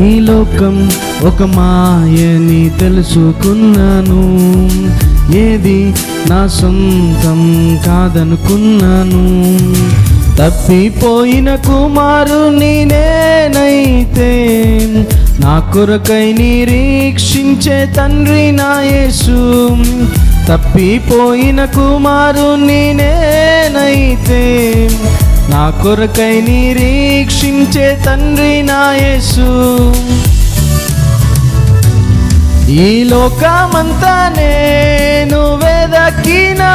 ఈ లోకం ఒక మాయని తెలుసుకున్నాను, ఏది నా సొంతం కాదనుకున్నాను. తప్పిపోయిన కుమారుని నేనైతే, నా కొరకై నిరీక్షించే తండ్రి నా యేసు. తప్పిపోయిన కుమారుని నేనైతే, నా కొరకై నిరీక్షించే తండ్రి నా యేసు. ఈ లోకమంతా నేను వెదకినా,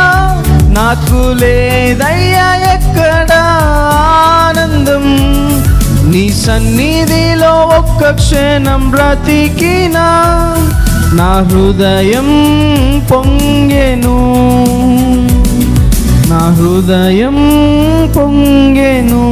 నాకు లేదయ్యా ఎక్కడ ఆనందం. నీ సన్నిధిలో ఒక్క క్షణం బ్రతికినా, నా హృదయం పొంగెను, నా హృదయం పొంగెను.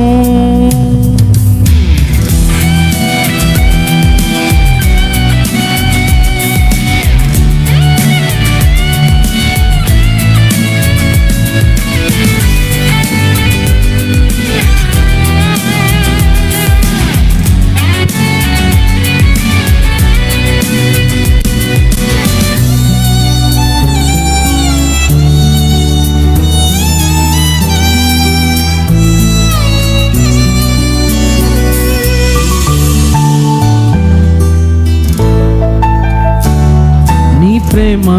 ప్రేమ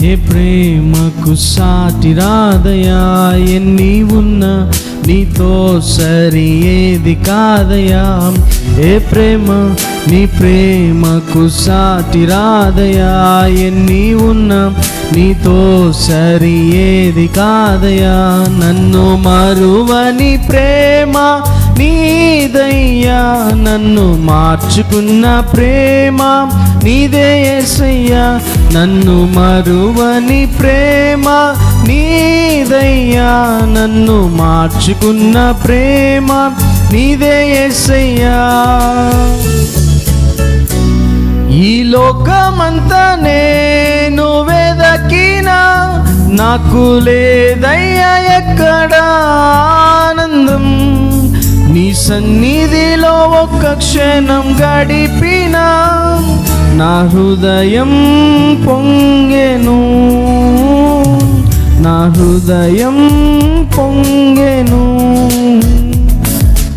ఏ ప్రేమకు సాటి రాదయా, ఎన్ని ఉన్నా నీతో సరి ఏది కాదయా. ఏ ప్రేమ నీ ప్రేమకు సాటి రాదయా, ఎన్ని ఉన్నా నీతో సరి ఏది కాదయా. నన్ను మరువని ప్రేమ నీదయ్యా, నన్ను మార్చుకున్న ప్రేమ నీదే యేసయ్యా. నన్ను మరువని ప్రేమ నీదయ్యా, నన్ను మార్చుకున్న ప్రేమ నీదే యేసయ్యా. ఈ లోకమంతా నేను వెదకినా, నాకు లేదయ్యా ఎక్కడ ఆనందం. నీ సన్నిధిలో ఒక్క క్షణం గడిపినా, నా హృదయం పొంగెను, నా హృదయం పొంగెను.